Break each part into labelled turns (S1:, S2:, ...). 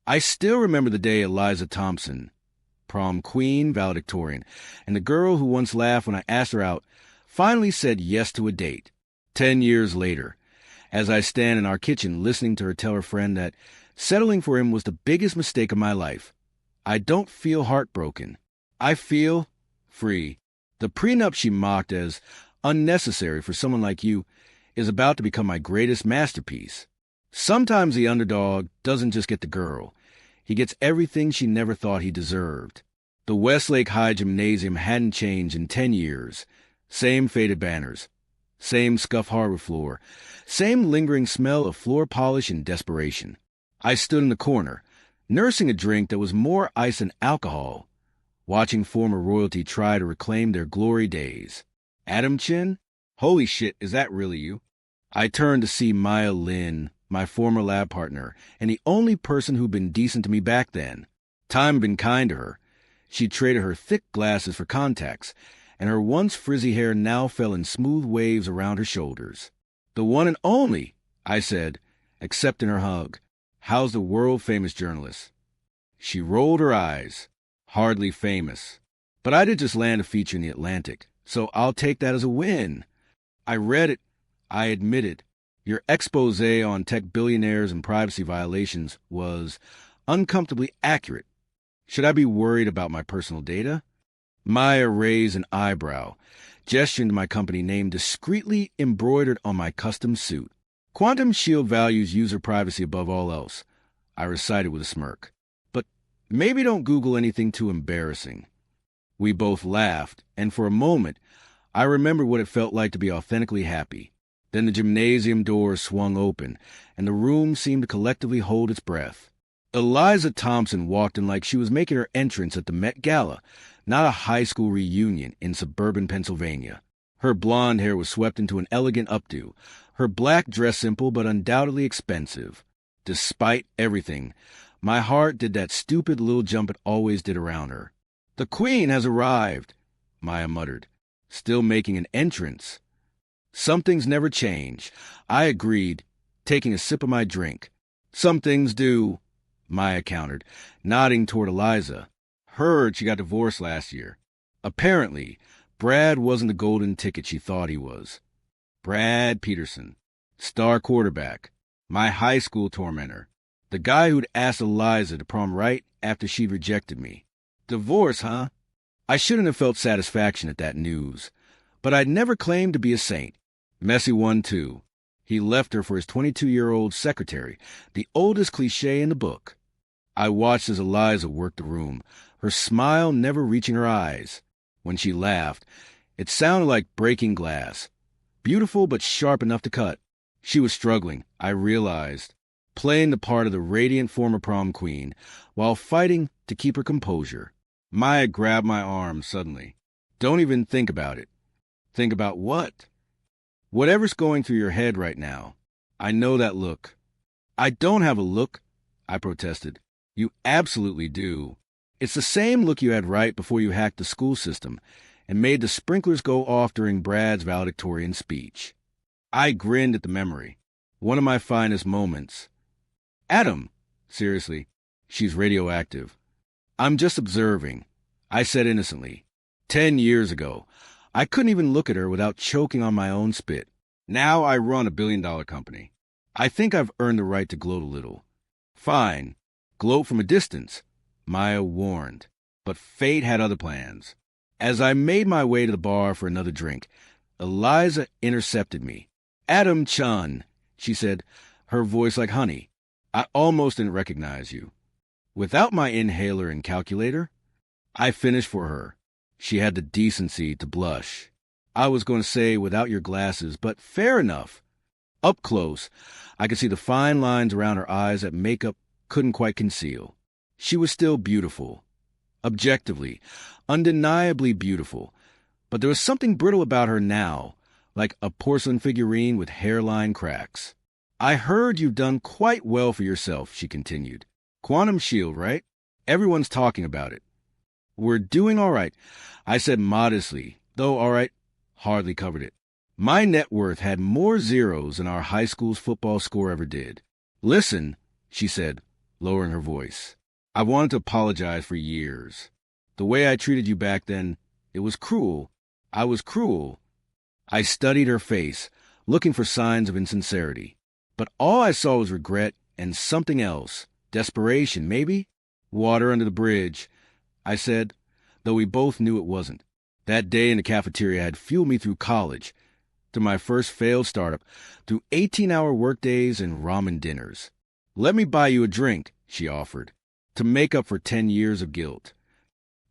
S1: I still remember the day Eliza Thompson, prom queen, valedictorian, and the girl who once laughed when I asked her out, finally said yes to a date. 10 years later, as I stand in our kitchen listening to her tell her friend that settling for him was the biggest mistake of my life, I don't feel heartbroken. I feel free. The prenup she mocked as unnecessary for someone like you is about to become my greatest masterpiece. Sometimes the underdog doesn't just get the girl. He gets everything she never thought he deserved. The Westlake High Gymnasium hadn't changed in 10 years. Same faded banners. Same scuffed hardwood floor. Same lingering smell of floor polish and desperation. I stood in the corner, nursing a drink that was more ice than alcohol, watching former royalty try to reclaim their glory days. Adam Chin? Holy shit, is that really you? I turned to see Maya Lin, my former lab partner, and the only person who'd been decent to me back then. Time had been kind to her. She traded her thick glasses for contacts, and her once frizzy hair now fell in smooth waves around her shoulders. The one and only, I said, accepting her hug. How's the world-famous journalist? She rolled her eyes. Hardly famous. But I did just land a feature in the Atlantic, so I'll take that as a win. I read it. I admitted. Your expose on tech billionaires and privacy violations was uncomfortably accurate. Should I be worried about my personal data? Maya raised an eyebrow, gesturing to my company name discreetly embroidered on my custom suit. Quantum Shield values user privacy above all else, I recited with a smirk. But maybe don't Google anything too embarrassing. We both laughed, and for a moment, I remembered what it felt like to be authentically happy. Then the gymnasium doors swung open, and the room seemed to collectively hold its breath. Eliza Thompson walked in like she was making her entrance at the Met Gala, not a high school reunion in suburban Pennsylvania. Her blonde hair was swept into an elegant updo, her black dress simple but undoubtedly expensive. Despite everything, my heart did that stupid little jump it always did around her. "The Queen has arrived," Maya muttered, still making an entrance. "Some things never change," I agreed, taking a sip of my drink. "Some things do," Maya countered, nodding toward Eliza. "Heard she got divorced last year. Apparently, Brad wasn't the golden ticket she thought he was. Brad Peterson, star quarterback, my high school tormentor, the guy who'd asked Eliza to prom right after she'd rejected me. Divorce, huh? I shouldn't have felt satisfaction at that news, but I'd never claimed to be a saint. Messy one, too. He left her for his 22-year-old secretary, the oldest cliché in the book. I watched as Eliza worked the room, her smile never reaching her eyes. When she laughed, it sounded like breaking glass. Beautiful but sharp enough to cut. She was struggling, I realized, playing the part of the radiant former prom queen while fighting to keep her composure. Maya grabbed my arm suddenly. "Don't even think about it." "Think about what?" "Whatever's going through your head right now. I know that look." "I don't have a look," I protested. "You absolutely do. It's the same look you had right before you hacked the school system and made the sprinklers go off during Brad's valedictorian speech." I grinned at the memory. One of my finest moments. "Adam, seriously, she's radioactive. I'm just observing," I said innocently. 10 years ago, I couldn't even look at her without choking on my own spit. Now I run a billion-dollar company. I think I've earned the right to gloat a little. "Fine, gloat from a distance," Maya warned, but fate had other plans. As I made my way to the bar for another drink, Eliza intercepted me. "Adam Chun," she said, her voice like honey. "I almost didn't recognize you." Without my inhaler and calculator, I finished for her. She had the decency to blush. I was going to say without your glasses, but fair enough. Up close, I could see the fine lines around her eyes that makeup couldn't quite conceal. She was still beautiful. Objectively, undeniably beautiful. But there was something brittle about her now, like a porcelain figurine with hairline cracks. "I heard you've done quite well for yourself," she continued. "Quantum Shield, right? Everyone's talking about it." "We're doing all right," I said modestly, though all right hardly covered it. My net worth had more zeros than our high school's football score ever did. "Listen," she said, lowering her voice. "I wanted to apologize for years. The way I treated you back then, it was cruel. I was cruel." I studied her face, looking for signs of insincerity. But all I saw was regret and something else. Desperation, maybe? "Water under the bridge," I said, though we both knew it wasn't. That day in the cafeteria had fueled me through college, through my first failed startup, through 18-hour workdays and ramen dinners. "Let me buy you a drink," she offered, to make up for 10 years of guilt.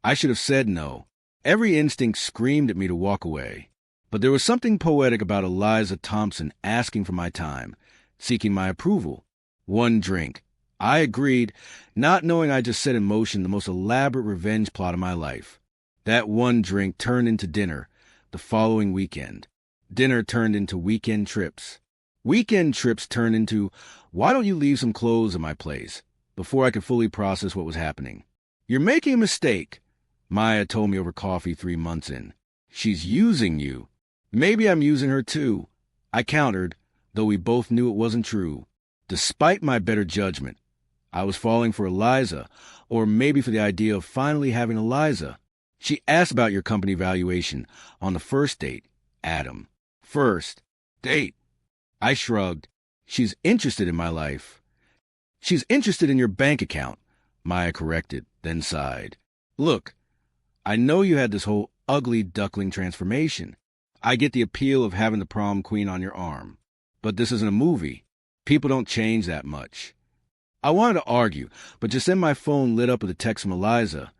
S1: I should have said no. Every instinct screamed at me to walk away. But there was something poetic about Eliza Thompson asking for my time, seeking my approval. One drink. I agreed, not knowing I just set in motion the most elaborate revenge plot of my life. That one drink turned into dinner the following weekend. Dinner turned into weekend trips. Weekend trips turned into, "Why don't you leave some clothes at my place?" before I could fully process what was happening. "You're making a mistake," Maya told me over coffee 3 months in. "She's using you." "Maybe I'm using her too," I countered, though we both knew it wasn't true. Despite my better judgment, I was falling for Eliza, or maybe for the idea of finally having Eliza. "She asked about your company valuation on the first date, Adam." "First date?" I shrugged. "She's interested in my life." "She's interested in your bank account," Maya corrected, then sighed. "Look, I know you had this whole ugly duckling transformation. I get the appeal of having the prom queen on your arm. But this isn't a movie. People don't change that much." I wanted to argue, but just then my phone lit up with a text from Eliza.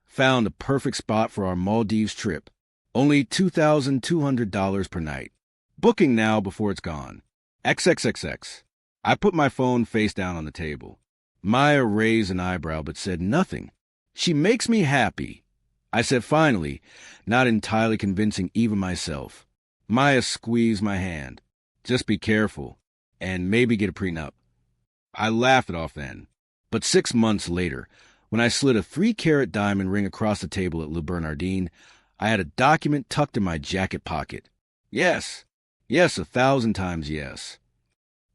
S1: "Found a perfect spot for our Maldives trip. Only $2,200 per night. Booking now before it's gone. XXXX. I put my phone face down on the table. Maya raised an eyebrow but said nothing. "She makes me happy," I said finally, not entirely convincing even myself. Maya squeezed my hand. "Just be careful, and maybe get a prenup." I laughed it off then. But 6 months later, when I slid a 3-carat diamond ring across the table at Le Bernardin, I had a document tucked in my jacket pocket. Yes, 1,000 times yes.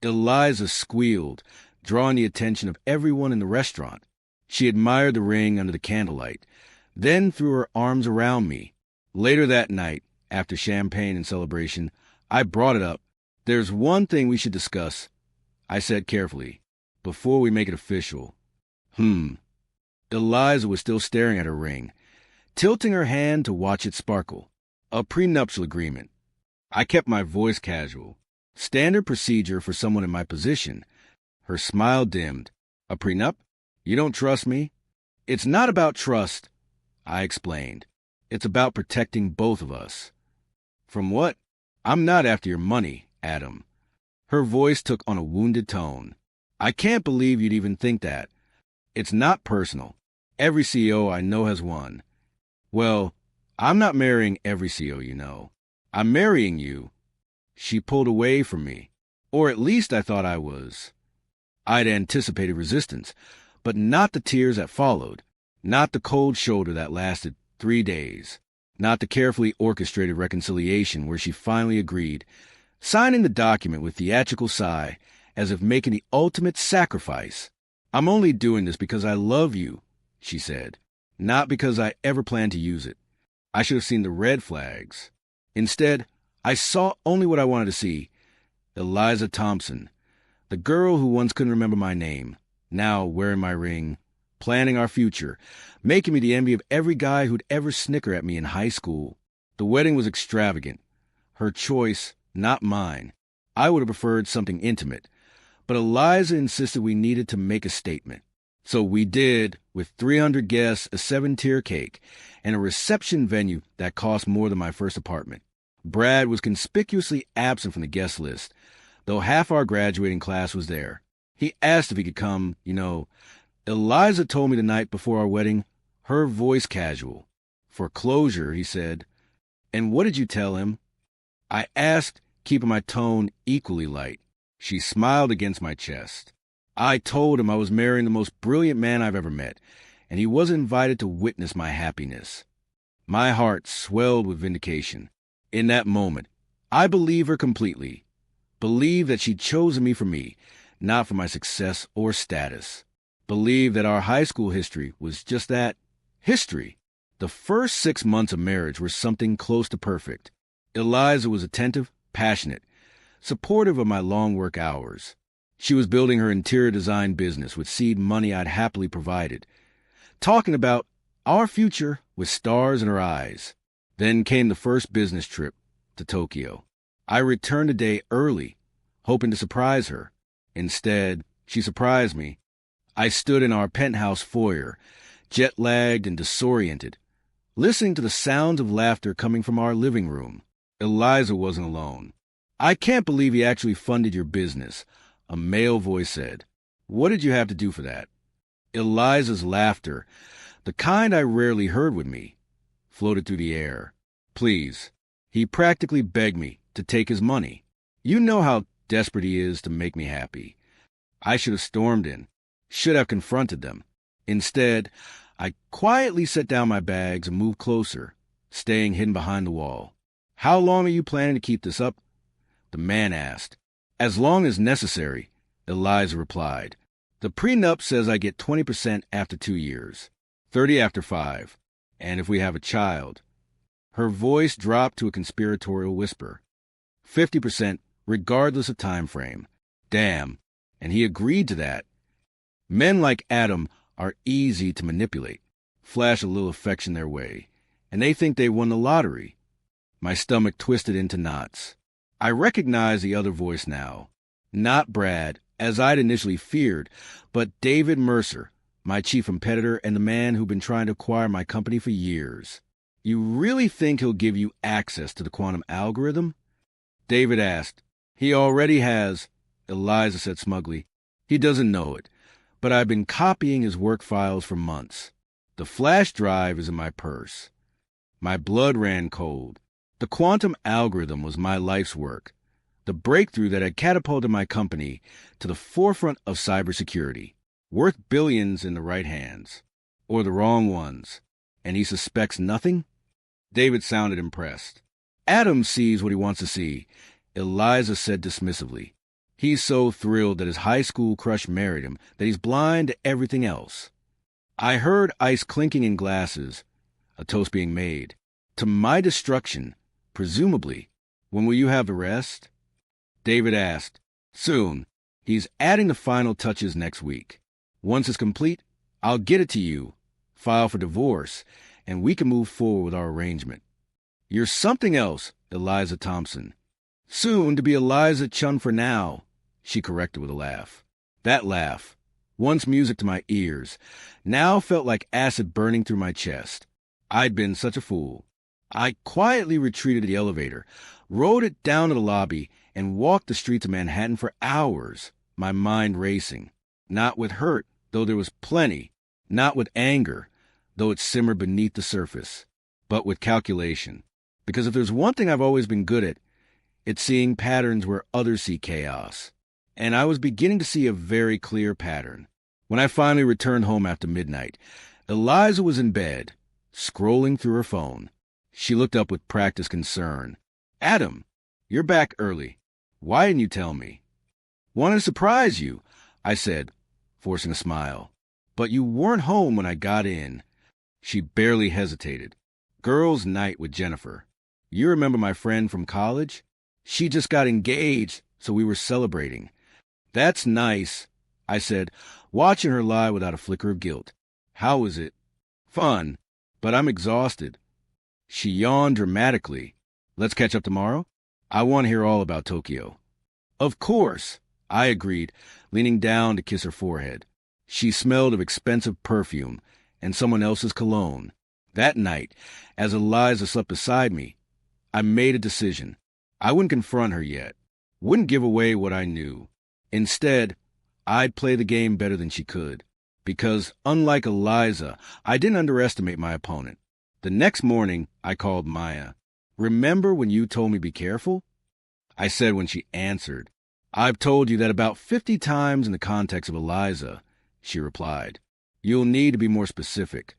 S1: Eliza squealed, drawing the attention of everyone in the restaurant. She admired the ring under the candlelight, then threw her arms around me. Later that night, after champagne and celebration, I brought it up. "There's one thing we should discuss," I said carefully, "before we make it official." Eliza was still staring at her ring, tilting her hand to watch it sparkle. "A prenuptial agreement." I kept my voice casual. Standard procedure for someone in my position. Her smile dimmed. "A prenup? You don't trust me?" "It's not about trust," I explained. "It's about protecting both of us." "From what?" "I'm not after your money, Adam." Her voice took on a wounded tone. "I can't believe you'd even think that. It's not personal. Every CEO I know has one." "Well, I'm not marrying every CEO you know. I'm marrying you." She pulled away from me. Or at least I thought I was. I'd anticipated resistance, but not the tears that followed. Not the cold shoulder that lasted 3 days. Not the carefully orchestrated reconciliation where she finally agreed, signing the document with theatrical sigh, as if making the ultimate sacrifice. "I'm only doing this because I love you," she said, "not because I ever plan to use it." I should have seen the red flags. Instead, I saw only what I wanted to see. Eliza Thompson, the girl who once couldn't remember my name, now wearing my ring, planning our future, making me the envy of every guy who'd ever snicker at me in high school. The wedding was extravagant. Her choice, not mine. I would have preferred something intimate, but Eliza insisted we needed to make a statement. So we did, with 300 guests, a 7-tier cake, and a reception venue that cost more than my first apartment. Brad was conspicuously absent from the guest list, though half our graduating class was there. He asked if he could come, Eliza told me the night before our wedding, her voice casual. For closure, he said. "And what did you tell him?" I asked, keeping my tone equally light. She smiled against my chest. "I told him I was marrying the most brilliant man I've ever met, and he wasn't invited to witness my happiness." My heart swelled with vindication. In that moment, I believed her completely. Believed that she'd chosen me for me, not for my success or status. believed that our high school history was just that, history. The first 6 months of marriage were something close to perfect. Eliza was attentive, passionate, supportive of my long work hours. She was building her interior design business with seed money I'd happily provided, talking about our future with stars in her eyes. Then came the first business trip to Tokyo. I returned a day early, hoping to surprise her. Instead, she surprised me. I stood in our penthouse foyer, jet-lagged and disoriented, listening to the sounds of laughter coming from our living room. Eliza wasn't alone. "I can't believe he actually funded your business," a male voice said. "What did you have to do for that?" Eliza's laughter, the kind I rarely heard with me, floated through the air. "Please." He practically begged me to take his money. You know how desperate he is to make me happy. I should have stormed in, should have confronted them. Instead, I quietly set down my bags and moved closer, staying hidden behind the wall. "How long are you planning to keep this up?" the man asked. "As long as necessary," Eliza replied. "The prenup says I get 20% after 2 years, 30 after 5, and if we have a child." Her voice dropped to a conspiratorial whisper. 50% regardless of time frame. Damn, and he agreed to that. Men like Adam are easy to manipulate, flash a little affection their way, and they think they won the lottery. My stomach twisted into knots. I recognized the other voice now. Not Brad, as I'd initially feared, but David Mercer, my chief competitor and the man who'd been trying to acquire my company for years. "You really think he'll give you access to the quantum algorithm?" David asked. "He already has," Eliza said smugly. "He doesn't know it, but I've been copying his work files for months. The flash drive is in my purse." My blood ran cold. The quantum algorithm was my life's work, the breakthrough that had catapulted my company to the forefront of cybersecurity, worth billions in the right hands, or the wrong ones. And he suspects nothing? David sounded impressed. "Adam sees what he wants to see," Eliza said dismissively. "He's so thrilled that his high school crush married him that he's blind to everything else." I heard ice clinking in glasses, a toast being made. "To my destruction, presumably. When will you have the rest?" David asked. "Soon. He's adding the final touches next week. Once it's complete, I'll get it to you, file for divorce, and we can move forward with our arrangement." "You're something else, Eliza Thompson." "Soon to be Eliza Chun for now," she corrected with a laugh. That laugh, once music to my ears, now felt like acid burning through my chest. I'd been such a fool. I quietly retreated to the elevator, rode it down to the lobby, and walked the streets of Manhattan for hours, my mind racing. Not with hurt, though there was plenty. Not with anger, though it simmered beneath the surface. But with calculation. Because if there's one thing I've always been good at, it's seeing patterns where others see chaos. And I was beginning to see a very clear pattern. When I finally returned home after midnight, Eliza was in bed, scrolling through her phone. She looked up with practiced concern. "Adam, you're back early. Why didn't you tell me?" "Wanted to surprise you," I said, forcing a smile. "But you weren't home when I got in." She barely hesitated. "Girls' night with Jennifer. You remember my friend from college? She just got engaged, so we were celebrating." "That's nice," I said, watching her lie without a flicker of guilt. "How was it?" "Fun, but I'm exhausted." She yawned dramatically. "Let's catch up tomorrow? I want to hear all about Tokyo." "Of course," I agreed, leaning down to kiss her forehead. She smelled of expensive perfume and someone else's cologne. That night, as Eliza slept beside me, I made a decision. I wouldn't confront her yet, wouldn't give away what I knew. Instead, I'd play the game better than she could. Because, unlike Eliza, I didn't underestimate my opponent. The next morning, I called Maya. "Remember when you told me be careful?" I said when she answered. "I've told you that about 50 times in the context of Eliza," she replied. "You'll need to be more specific."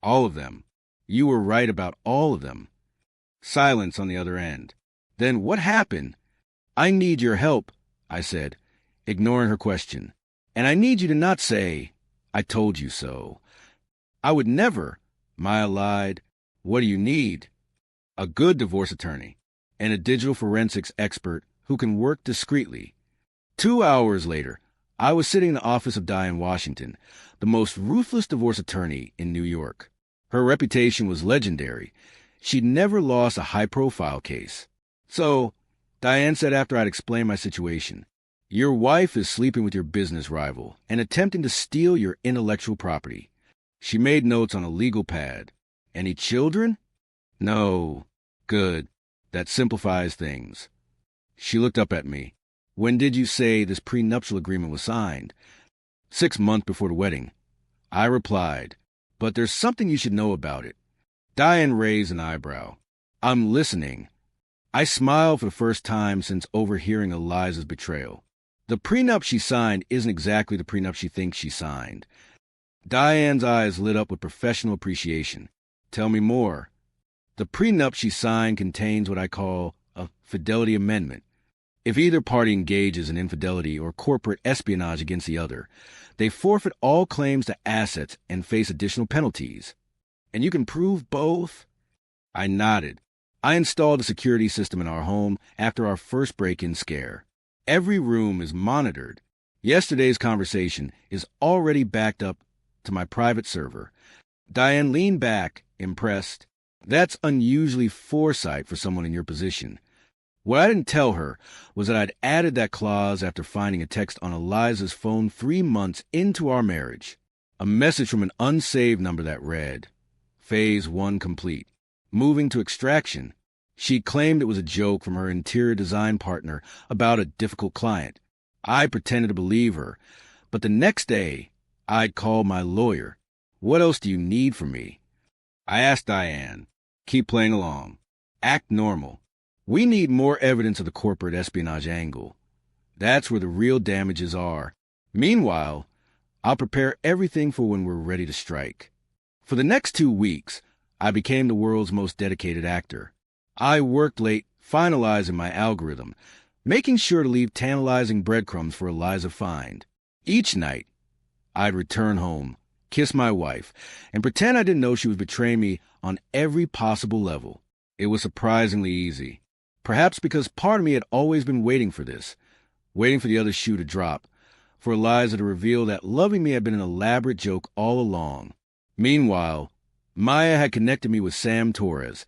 S1: "All of them. You were right about all of them." Silence on the other end. "Then what happened?" "I need your help," I said, ignoring her question. "And I need you to not say, I told you so. I would never. Maya lied. What do you need? A good divorce attorney and a digital forensics expert who can work discreetly. 2 hours later, I was sitting in the office of Diane Washington, the most ruthless divorce attorney in New York. Her reputation was legendary. She'd never lost a high-profile case. So, Diane said after I'd explained my situation, "Your wife is sleeping with your business rival and attempting to steal your intellectual property." She made notes on a legal pad. "Any children?" "No." "Good. That simplifies things." She looked up at me. "When did you say this prenuptial agreement was signed?" 6 months before the wedding. I replied, "But there's something you should know about it." Diane raised an eyebrow. "I'm listening." I smiled for the first time since overhearing Eliza's betrayal. The prenup she signed isn't exactly the prenup she thinks she signed. Diane's eyes lit up with professional appreciation. "Tell me more." The prenup she signed contains what I call a fidelity amendment. If either party engages in infidelity or corporate espionage against the other, they forfeit all claims to assets and face additional penalties. "And you can prove both?" I nodded. I installed a security system in our home after our first break-in scare. Every room is monitored. Yesterday's conversation is already backed up to my private server. Diane leaned back, impressed. That's unusually foresight for someone in your position. What I didn't tell her was that I'd added that clause after finding a text on Eliza's phone 3 months into our marriage. A message from an unsaved number that read, "Phase 1 complete. Moving to extraction." She claimed it was a joke from her interior design partner about a difficult client. I pretended to believe her, but the next day, I'd called my lawyer. "What else do you need from me?" I asked Diane. "Keep playing along. Act normal. We need more evidence of the corporate espionage angle. That's where the real damages are. Meanwhile, I'll prepare everything for when we're ready to strike." For the next 2 weeks, I became the world's most dedicated actor. I worked late finalizing my algorithm, making sure to leave tantalizing breadcrumbs for Eliza find. Each night, I'd return home, kiss my wife, and pretend I didn't know she was betraying me on every possible level. It was surprisingly easy. Perhaps because part of me had always been waiting for this, waiting for the other shoe to drop, for Eliza to reveal that loving me had been an elaborate joke all along. Meanwhile, Maya had connected me with Sam Torres,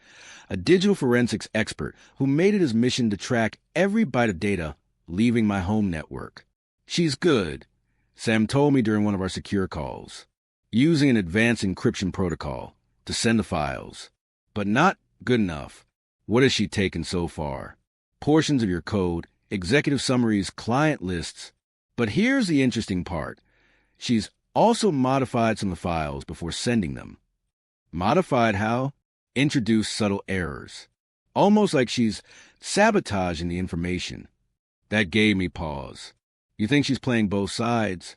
S1: a digital forensics expert who made it his mission to track every byte of data leaving my home network. "She's good," Sam told me during one of our secure calls, "using an advanced encryption protocol to send the files. But not good enough. What has she taken so far? Portions of your code, executive summaries, client lists. But here's the interesting part. She's also modified some of the files before sending them." Modified how? Introduced subtle errors. Almost like she's sabotaging the information. That gave me pause. You think she's playing both sides?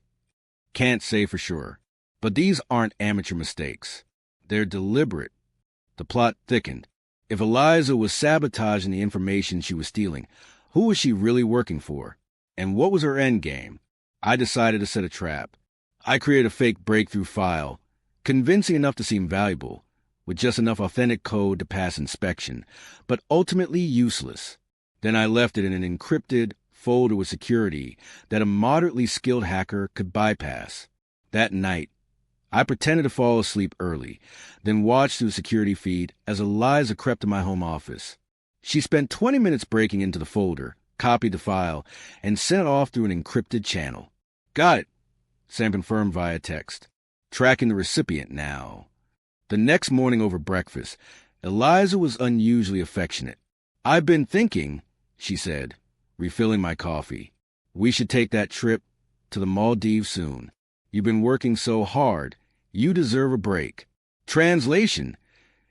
S1: Can't say for sure. But these aren't amateur mistakes. They're deliberate. The plot thickened. If Eliza was sabotaging the information she was stealing, who was she really working for? And what was her end game? I decided to set a trap. I created a fake breakthrough file, convincing enough to seem valuable, with just enough authentic code to pass inspection, but ultimately useless. Then I left it in an encrypted folder with security that a moderately skilled hacker could bypass. That night, I pretended to fall asleep early, then watched through the security feed as Eliza crept to my home office. She spent 20 minutes breaking into the folder, copied the file, and sent it off through an encrypted channel. "Got it," Sam confirmed via text. "Tracking the recipient now." The next morning over breakfast, Eliza was unusually affectionate. "I've been thinking," she said, refilling my coffee, "we should take that trip to the Maldives soon. You've been working so hard. You deserve a break." Translation: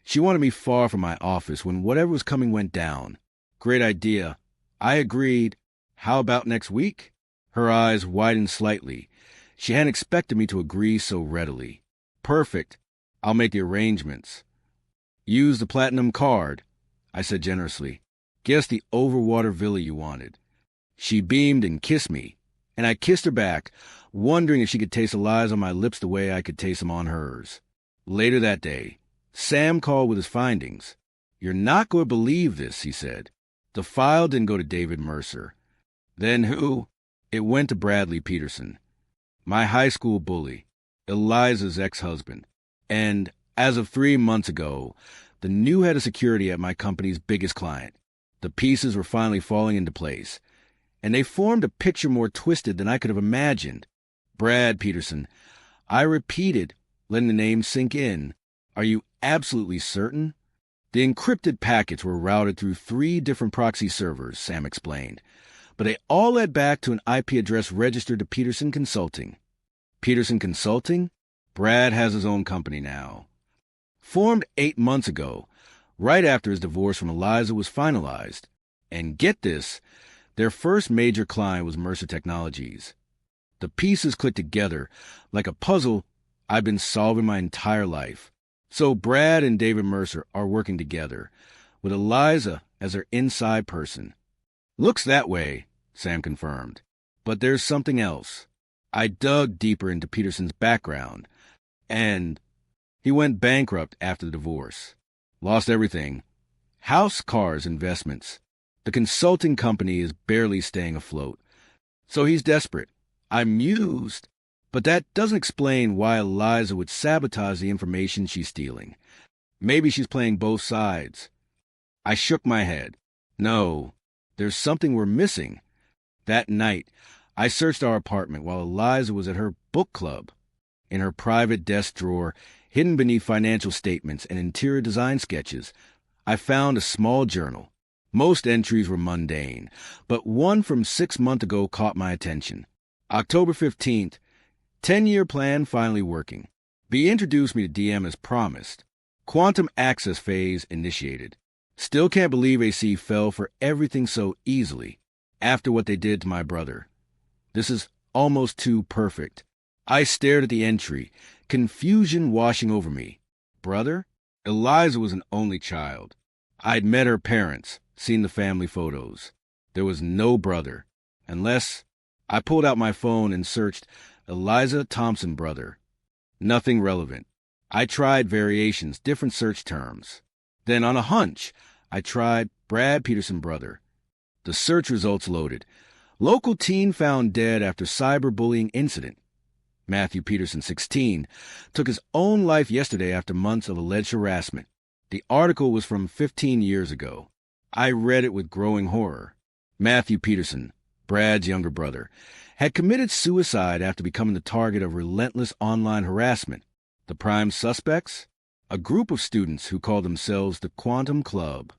S1: she wanted me far from my office when whatever was coming went down. Great idea. I agreed. "How about next week?" Her eyes widened slightly. She hadn't expected me to agree so readily. "Perfect. I'll make the arrangements." "Use the platinum card," I said generously. "Guess the overwater villa you wanted." She beamed and kissed me, and I kissed her back, wondering if she could taste Eliza on my lips the way I could taste them on hers. Later that day, Sam called with his findings. "You're not going to believe this," he said. "The file didn't go to David Mercer. Then who? It went to Bradley Peterson, my high school bully, Eliza's ex-husband. And as of 3 months ago, the new head of security at my company's biggest client. The pieces were finally falling into place, and they formed a picture more twisted than I could have imagined. Brad Peterson. I repeated, letting the name sink in. Are you absolutely certain? The encrypted packets were routed through 3 different proxy servers, Sam explained, but they all led back to an IP address registered to Peterson Consulting. Peterson Consulting? Brad has his own company now. Formed 8 months ago, right after his divorce from Eliza was finalized. And get this, their first major client was Mercer Technologies. The pieces clicked together like a puzzle I've been solving my entire life. So Brad and David Mercer are working together, with Eliza as their inside person. Looks that way, Sam confirmed. But there's something else. I dug deeper into Peterson's background, and he went bankrupt after the divorce. Lost everything. House, cars, investments. The consulting company is barely staying afloat. So he's desperate. I'm mused, but that doesn't explain why Eliza would sabotage the information she's stealing. Maybe she's playing both sides. I shook my head. No, there's something we're missing. That night, I searched our apartment while Eliza was at her book club. In her private desk drawer, hidden beneath financial statements and interior design sketches, I found a small journal. Most entries were mundane, but one from 6 months ago caught my attention. October 15th, 10-year plan finally working. B introduced me to DM as promised. Quantum access phase initiated. Still can't believe AC fell for everything so easily after what they did to my brother. This is almost too perfect. I stared at the entry, confusion washing over me. Brother? Eliza was an only child. I'd met her parents, seen the family photos. There was no brother, unless I pulled out my phone and searched Eliza Thompson brother. Nothing relevant. I tried variations, different search terms. Then on a hunch, I tried Brad Peterson brother. The search results loaded. Local teen found dead after cyberbullying incident. Matthew Peterson, 16, took his own life yesterday after months of alleged harassment. The article was from 15 years ago. I read it with growing horror. Matthew Peterson, Brad's younger brother, had committed suicide after becoming the target of relentless online harassment. The prime suspects? A group of students who called themselves the Quantum Club.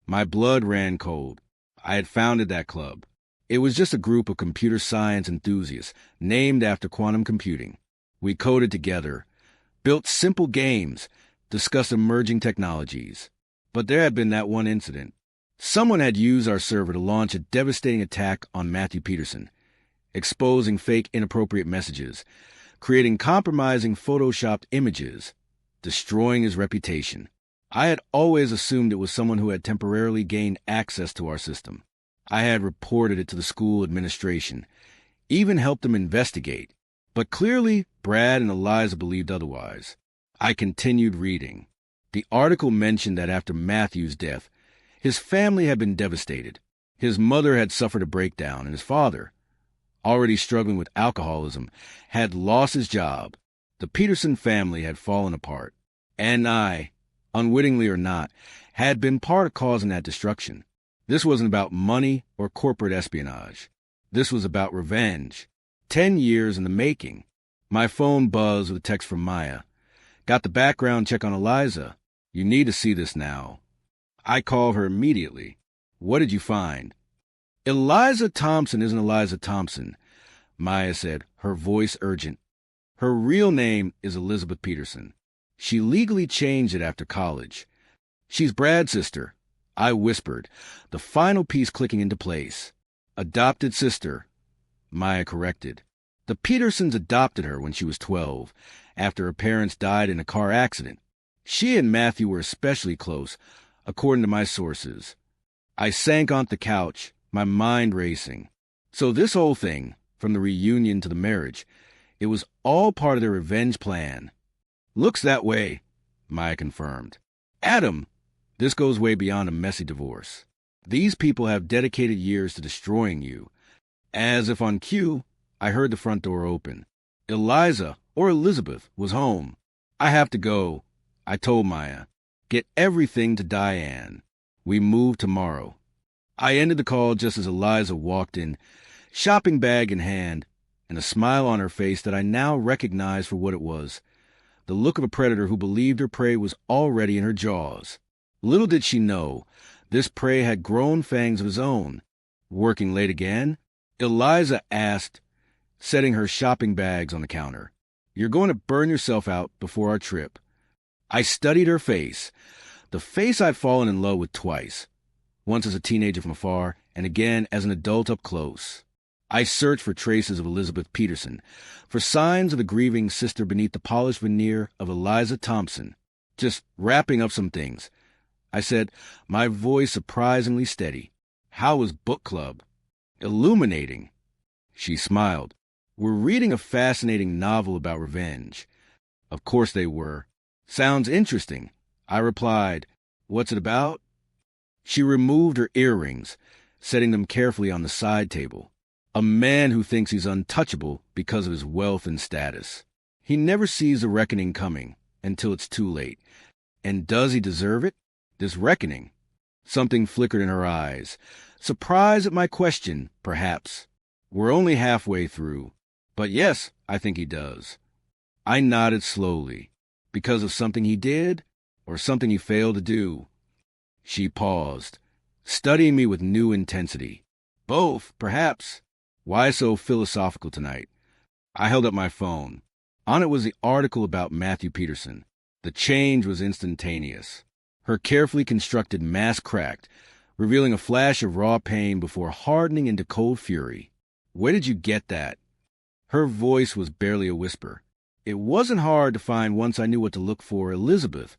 S1: My blood ran cold. I had founded that club. It was just a group of computer science enthusiasts named after quantum computing. We coded together, built simple games, discussed emerging technologies. But there had been that one incident. Someone had used our server to launch a devastating attack on Matthew Peterson, exposing fake inappropriate messages, creating compromising photoshopped images, destroying his reputation. I had always assumed it was someone who had temporarily gained access to our system. I had reported it to the school administration, even helped them investigate. But clearly, Brad and Eliza believed otherwise. I continued reading. The article mentioned that after Matthew's death, his family had been devastated. His mother had suffered a breakdown, and his father, already struggling with alcoholism, had lost his job. The Peterson family had fallen apart. And I, unwittingly or not, had been part of causing that destruction. This wasn't about money or corporate espionage. This was about revenge. 10 years in the making. My phone buzzed with a text from Maya. Got the background check on Eliza. You need to see this now. I called her immediately. What did you find? Eliza Thompson isn't Eliza Thompson, Maya said, her voice urgent. Her real name is Elizabeth Peterson. She legally changed it after college. She's Brad's sister. I whispered, the final piece clicking into place. Adopted sister, Maya corrected. The Petersons adopted her when she was 12, after her parents died in a car accident. She and Matthew were especially close, according to my sources. I sank onto the couch, my mind racing. So this whole thing, from the reunion to the marriage. It was all part of their revenge plan. Looks that way, Maya confirmed. Adam, this goes way beyond a messy divorce. These people have dedicated years to destroying you. As if on cue, I heard the front door open. Eliza, or Elizabeth, was home. I have to go, I told Maya. Get everything to Diane. We move tomorrow. I ended the call just as Eliza walked in, shopping bag in hand, and a smile on her face that I now recognized for what it was. The look of a predator who believed her prey was already in her jaws. Little did she know, this prey had grown fangs of his own. Working late again? Eliza asked, setting her shopping bags on the counter. You're going to burn yourself out before our trip. I studied her face, the face I'd fallen in love with twice, once as a teenager from afar, and again as an adult up close. I searched for traces of Elizabeth Peterson, for signs of the grieving sister beneath the polished veneer of Eliza Thompson. Just wrapping up some things. I said, my voice surprisingly steady. How was book club? Illuminating. She smiled. We're reading a fascinating novel about revenge. Of course they were. Sounds interesting. I replied, what's it about? She removed her earrings, setting them carefully on the side table. A man who thinks he's untouchable because of his wealth and status. He never sees the reckoning coming until it's too late. And does he deserve it? This reckoning? Something flickered in her eyes. Surprise at my question, perhaps. We're only halfway through. But yes, I think he does. I nodded slowly. Because of something he did, or something he failed to do? She paused, studying me with new intensity. Both, perhaps. Why so philosophical tonight? I held up my phone. On it was the article about Matthew Peterson. The change was instantaneous. Her carefully constructed mask cracked, revealing a flash of raw pain before hardening into cold fury. Where did you get that? Her voice was barely a whisper. It wasn't hard to find once I knew what to look for. Elizabeth.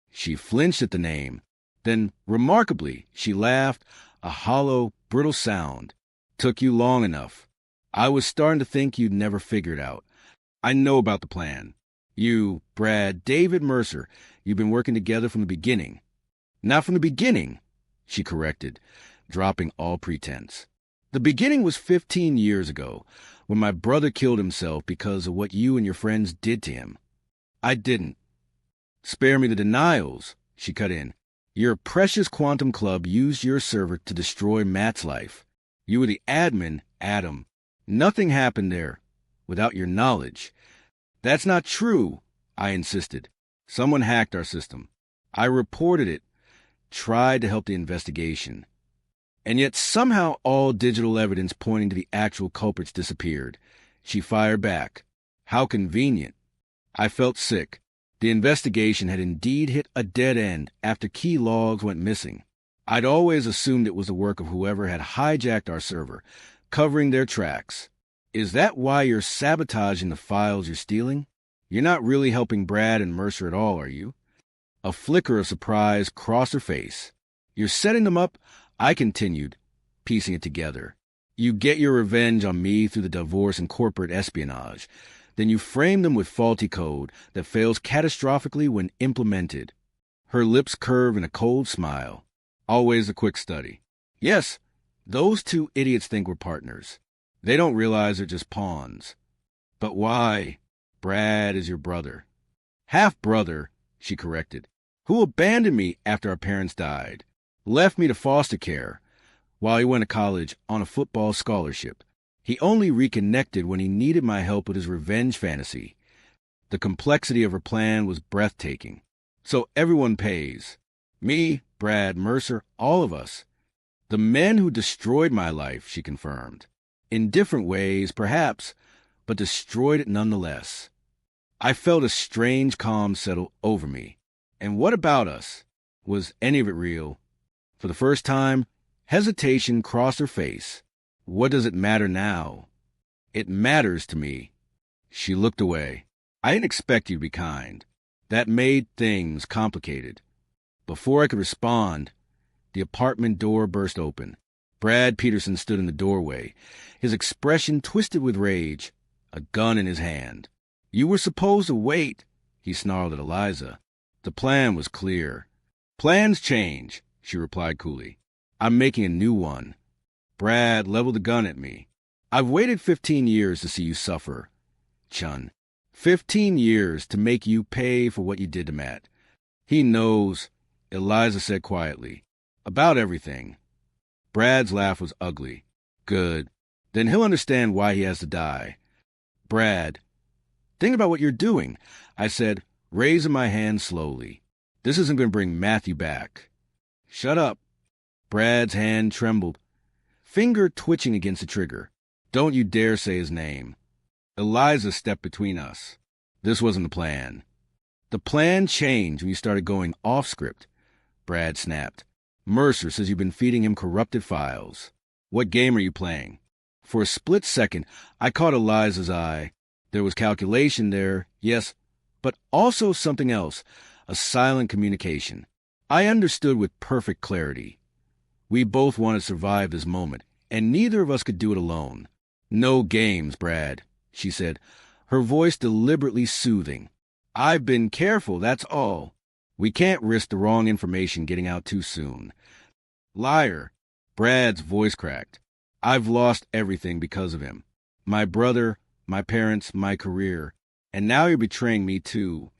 S1: She flinched at the name. Then, remarkably, she laughed, a hollow, brittle sound. Took you long enough. I was starting to think you'd never figure it out. I know about the plan. You, Brad, David Mercer, you've been working together from the beginning. Not from the beginning, she corrected, dropping all pretense. The beginning was 15 years ago, when my brother killed himself because of what you and your friends did to him. I didn't. Spare me the denials, she cut in. Your precious quantum club used your server to destroy Matt's life. You were the admin, Adam. Nothing happened there without your knowledge. That's not true, I insisted. Someone hacked our system. I reported it, tried to help the investigation. And yet somehow all digital evidence pointing to the actual culprits disappeared. She fired back. How convenient. I felt sick. The investigation had indeed hit a dead end after key logs went missing. I'd always assumed it was the work of whoever had hijacked our server, covering their tracks. Is that why you're sabotaging the files you're stealing? You're not really helping Brad and Mercer at all, are you? A flicker of surprise crossed her face. You're setting them up? I continued, piecing it together. You get your revenge on me through the divorce and corporate espionage. Then you frame them with faulty code that fails catastrophically when implemented. Her lips curve in a cold smile. Always a quick study. Yes, those two idiots think we're partners. They don't realize they're just pawns. But why? Brad is your brother. Half-brother, she corrected, who abandoned me after our parents died. Left me to foster care while he went to college on a football scholarship. He only reconnected when he needed my help with his revenge fantasy. The complexity of her plan was breathtaking. So everyone pays. Me, Brad, Mercer, all of us. The men who destroyed my life, she confirmed. In different ways, perhaps, but destroyed it nonetheless. I felt a strange calm settle over me. And what about us? Was any of it real? For the first time, hesitation crossed her face. What does it matter now? It matters to me. She looked away. I didn't expect you to be kind. That made things complicated. Before I could respond, the apartment door burst open. Brad Peterson stood in the doorway, his expression twisted with rage, a gun in his hand. "You were supposed to wait," he snarled at Eliza. The plan was clear. "Plans change," she replied coolly. "I'm making a new one." Brad leveled the gun at me. "I've waited 15 years to see you suffer, Chun. 15 years to make you pay for what you did to Matt. He knows," Eliza said quietly, "about everything." Brad's laugh was ugly. "Good. Then he'll understand why he has to die." "Brad, think about what you're doing," I said, raising my hand slowly. "This isn't going to bring Matthew back." "Shut up." Brad's hand trembled, finger twitching against the trigger. "Don't you dare say his name." Eliza stepped between us. This wasn't the plan. "The plan changed when you started going off script," Brad snapped. "Mercer says you've been feeding him corrupted files. What game are you playing?" For a split second, I caught Eliza's eye. There was calculation there, yes, but also something else, a silent communication. I understood with perfect clarity. We both wanted to survive this moment, and neither of us could do it alone. "No games, Brad," she said, her voice deliberately soothing. "I've been careful, that's all. We can't risk the wrong information getting out too soon." "Liar." Brad's voice cracked. "I've lost everything because of him. My brother, my parents, my career. And now you're betraying me too."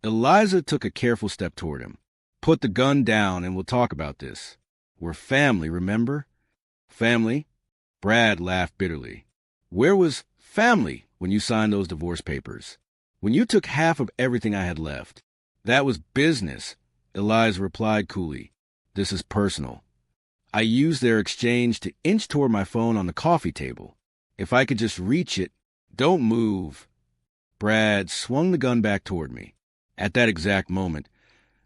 S1: Eliza took a careful step toward him. "Put the gun down and we'll talk about this. We're family, remember?" "Family?" Brad laughed bitterly. "Where was family when you signed those divorce papers? When you took half of everything I had left?" "That was business," Eliza replied coolly. "This is personal." I used their exchange to inch toward my phone on the coffee table. If I could just reach it. "Don't move." Brad swung the gun back toward me. At that exact moment,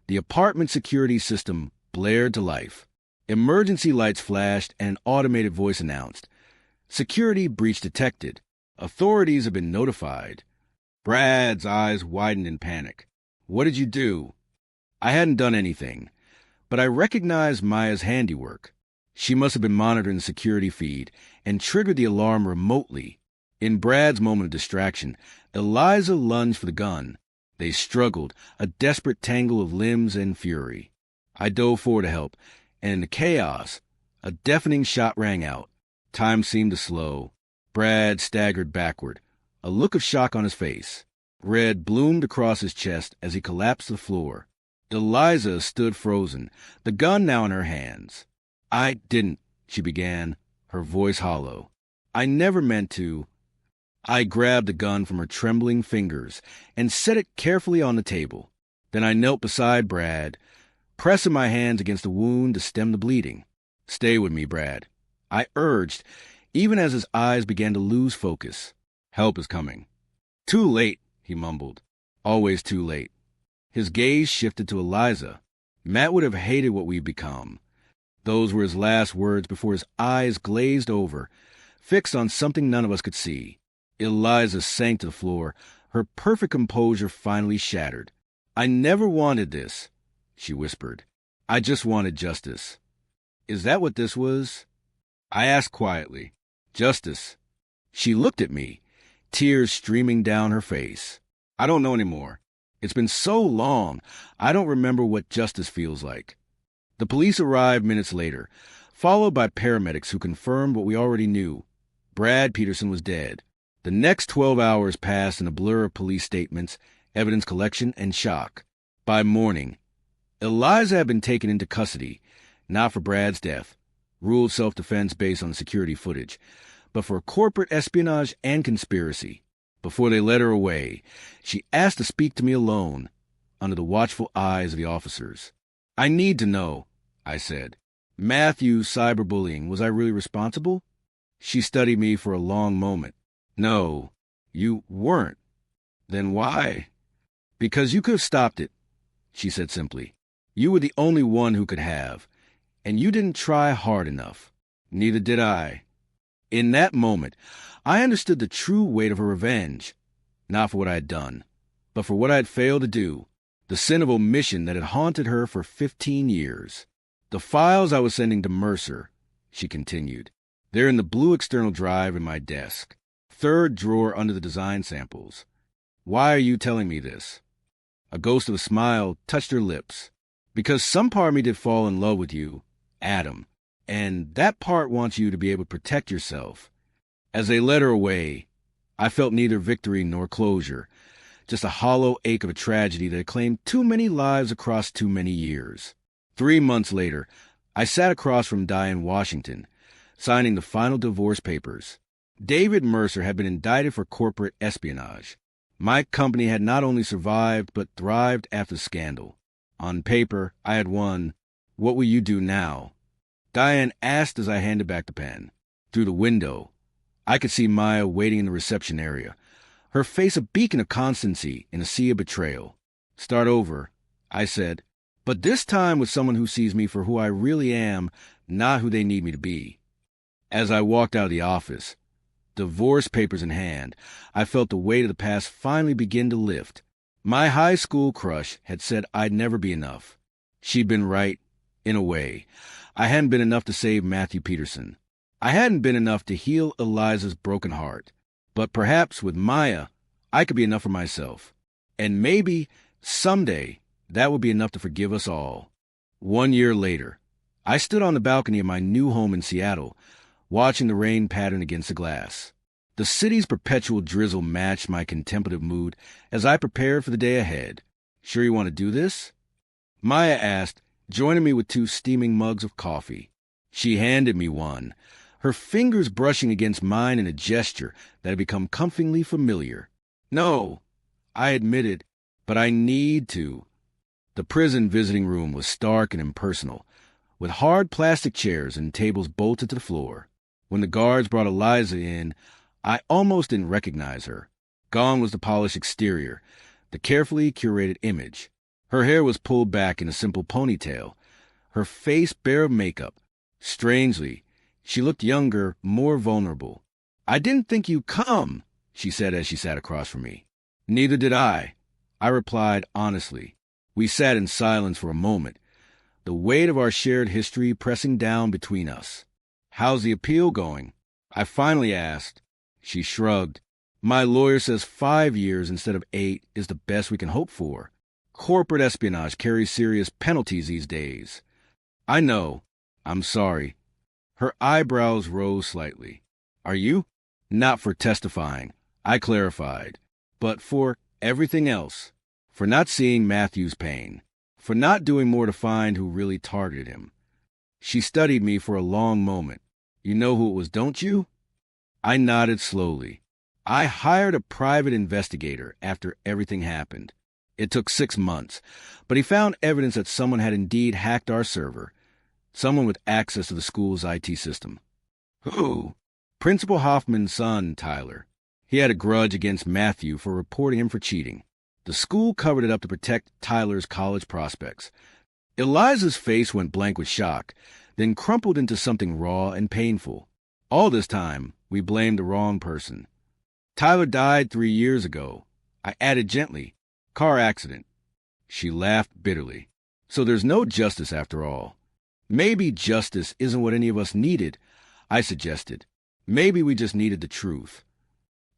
S1: the apartment security system blared to life. Emergency lights flashed and an automated voice announced, "Security breach detected. Authorities have been notified." Brad's eyes widened in panic. "What did you do?" I hadn't done anything, but I recognized Maya's handiwork. She must have been monitoring the security feed and triggered the alarm remotely. In Brad's moment of distraction, Eliza lunged for the gun. They struggled, a desperate tangle of limbs and fury. I dove forward to help, and in the chaos, a deafening shot rang out. Time seemed to slow. Brad staggered backward, a look of shock on his face. Red bloomed across his chest as he collapsed to the floor. Eliza stood frozen, the gun now in her hands. "I didn't," she began, her voice hollow. "I never meant to." I grabbed the gun from her trembling fingers and set it carefully on the table. Then I knelt beside Brad, pressing my hands against the wound to stem the bleeding. "Stay with me, Brad," I urged, even as his eyes began to lose focus. "Help is coming." "Too late," he mumbled. "Always too late." His gaze shifted to Eliza. "Matt would have hated what we've become." Those were his last words before his eyes glazed over, fixed on something none of us could see. Eliza sank to the floor, her perfect composure finally shattered. "I never wanted this," she whispered. "I just wanted justice." "Is that what this was?" I asked quietly. "Justice." She looked at me, tears streaming down her face. "I don't know anymore. It's been so long, I don't remember what justice feels like." The police arrived minutes later, followed by paramedics who confirmed what we already knew. Brad Peterson was dead. The next 12 hours passed in a blur of police statements, evidence collection, and shock. By morning, Eliza had been taken into custody, not for Brad's death, ruled self-defense based on security footage, but for corporate espionage and conspiracy. Before they led her away, she asked to speak to me alone, under the watchful eyes of the officers. "I need to know," I said. "Matthew's cyberbullying, was I really responsible?" She studied me for a long moment. "No, you weren't." "Then why?" "Because you could have stopped it," she said simply. "You were the only one who could have, and you didn't try hard enough. Neither did I." In that moment, I understood the true weight of her revenge, not for what I had done, but for what I had failed to do, the sin of omission that had haunted her for 15 years. The files I was sending to Mercer, she continued. They're in the blue external drive in my desk. Third drawer under the design samples. Why are you telling me this? A ghost of a smile touched her lips. Because some part of me did fall in love with you, Adam, and that part wants you to be able to protect yourself. As they led her away, I felt neither victory nor closure, just a hollow ache of a tragedy that had claimed too many lives across too many years. 3 months later, I sat across from Diane Washington, signing the final divorce papers. David Mercer had been indicted for corporate espionage. My company had not only survived, but thrived after the scandal. On paper, I had won. What will you do now? Diane asked as I handed back the pen. Through the window, I could see Maya waiting in the reception area, her face a beacon of constancy in a sea of betrayal. Start over, I said, but this time with someone who sees me for who I really am, not who they need me to be. As I walked out of the office, divorce papers in hand, I felt the weight of the past finally begin to lift. My high school crush had said I'd never be enough. She'd been right, in a way. I hadn't been enough to save Matthew Peterson. I hadn't been enough to heal Eliza's broken heart. But perhaps with Maya, I could be enough for myself. And maybe, someday, that would be enough to forgive us all. 1 year later, I stood on the balcony of my new home in Seattle, watching the rain pattern against the glass. The city's perpetual drizzle matched my contemplative mood as I prepared for the day ahead. Sure you want to do this? Maya asked, joining me with 2 steaming mugs of coffee. She handed me one, her fingers brushing against mine in a gesture that had become comfortingly familiar. No, I admitted, but I need to. The prison visiting room was stark and impersonal, with hard plastic chairs and tables bolted to the floor. When the guards brought Eliza in, I almost didn't recognize her. Gone was the polished exterior, the carefully curated image. Her hair was pulled back in a simple ponytail, her face bare of makeup. Strangely, she looked younger, more vulnerable. I didn't think you'd come, she said as she sat across from me. Neither did I replied honestly. We sat in silence for a moment, the weight of our shared history pressing down between us. How's the appeal going? I finally asked. She shrugged. My lawyer says 5 years instead of 8 is the best we can hope for. Corporate espionage carries serious penalties these days. I know. I'm sorry. Her eyebrows rose slightly. Are you? Not for testifying, I clarified, but for everything else. For not seeing Matthew's pain. For not doing more to find who really targeted him. She studied me for a long moment. You know who it was, don't you? I nodded slowly. I hired a private investigator after everything happened. It took 6 months, but he found evidence that someone had indeed hacked our server. Someone with access to the school's IT system. Who? Principal Hoffman's son, Tyler. He had a grudge against Matthew for reporting him for cheating. The school covered it up to protect Tyler's college prospects. Eliza's face went blank with shock, then crumpled into something raw and painful. All this time, we blamed the wrong person. Tyler died 3 years ago. I added gently. Car accident. She laughed bitterly. So there's no justice after all. Maybe justice isn't what any of us needed, I suggested. Maybe we just needed the truth.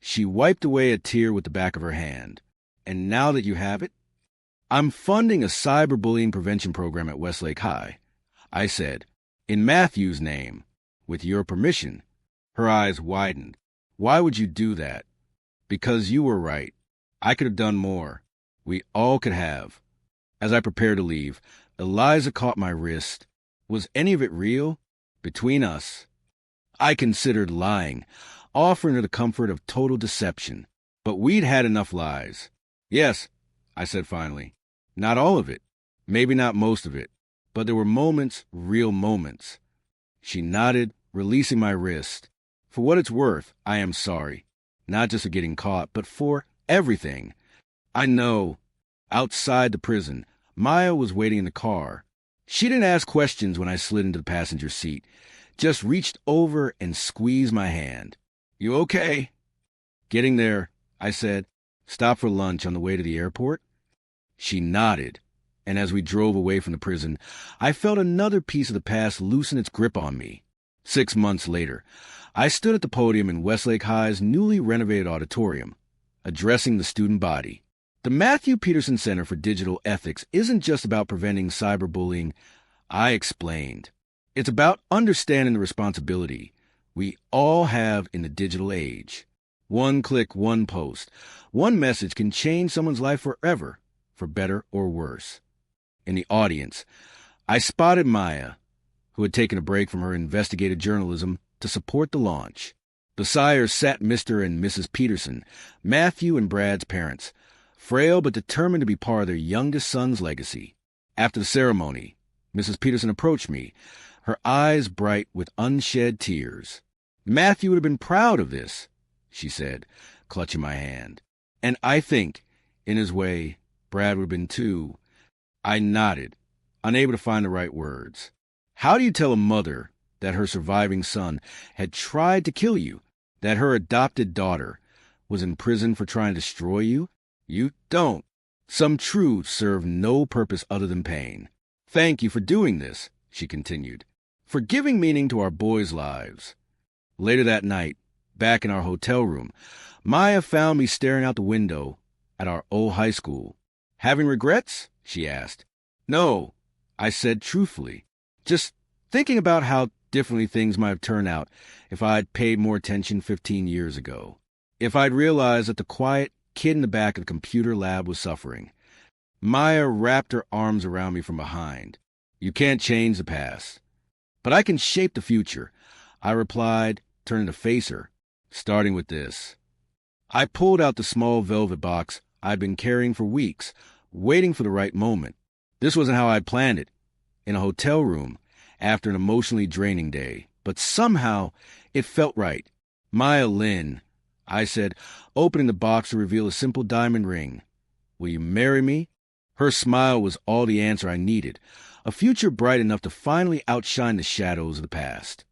S1: She wiped away a tear with the back of her hand. And now that you have it, I'm funding a cyberbullying prevention program at Westlake High, I said, in Matthew's name, with your permission. Her eyes widened. Why would you do that? Because you were right. I could have done more. We all could have. As I prepared to leave, Eliza caught my wrist. Was any of it real? Between us? I considered lying, offering her the comfort of total deception. But we'd had enough lies. Yes, I said finally. Not all of it. Maybe not most of it. But there were moments, real moments. She nodded, releasing my wrist. For what it's worth, I am sorry. Not just for getting caught, but for everything. I know. Outside the prison, Maya was waiting in the car. She didn't ask questions when I slid into the passenger seat, just reached over and squeezed my hand. You okay? Getting there, I said. Stop for lunch on the way to the airport? She nodded, and as we drove away from the prison, I felt another piece of the past loosen its grip on me. 6 months later, I stood at the podium in Westlake High's newly renovated auditorium, addressing the student body. The Matthew Peterson Center for Digital Ethics isn't just about preventing cyberbullying, I explained. It's about understanding the responsibility we all have in the digital age. One click, one post, one message can change someone's life forever, for better or worse. In the audience, I spotted Maya, who had taken a break from her investigative journalism to support the launch. Beside her sat Mr. and Mrs. Peterson, Matthew and Brad's parents, frail but determined to be part of their youngest son's legacy. After the ceremony, Mrs. Peterson approached me, her eyes bright with unshed tears. Matthew would have been proud of this, she said, clutching my hand. And I think, in his way, Brad would have been too. I nodded, unable to find the right words. How do you tell a mother that her surviving son had tried to kill you, that her adopted daughter was in prison for trying to destroy you? You don't. Some truths serve no purpose other than pain. Thank you for doing this, she continued, for giving meaning to our boys' lives. Later that night, back in our hotel room, Maya found me staring out the window at our old high school. Having regrets? She asked. No, I said truthfully. Just thinking about how differently things might have turned out if I'd paid more attention 15 years ago. If I'd realized that the quiet kid in the back of the computer lab was suffering. Maya wrapped her arms around me from behind. You can't change the past, but I can shape the future, I replied, turning to face her, starting with this. I pulled out the small velvet box I'd been carrying for weeks, waiting for the right moment. This wasn't how I'd planned it, in a hotel room, after an emotionally draining day, but somehow it felt right. Maya Lynn, I said, opening the box to reveal a simple diamond ring. Will you marry me? Her smile was all the answer I needed, a future bright enough to finally outshine the shadows of the past.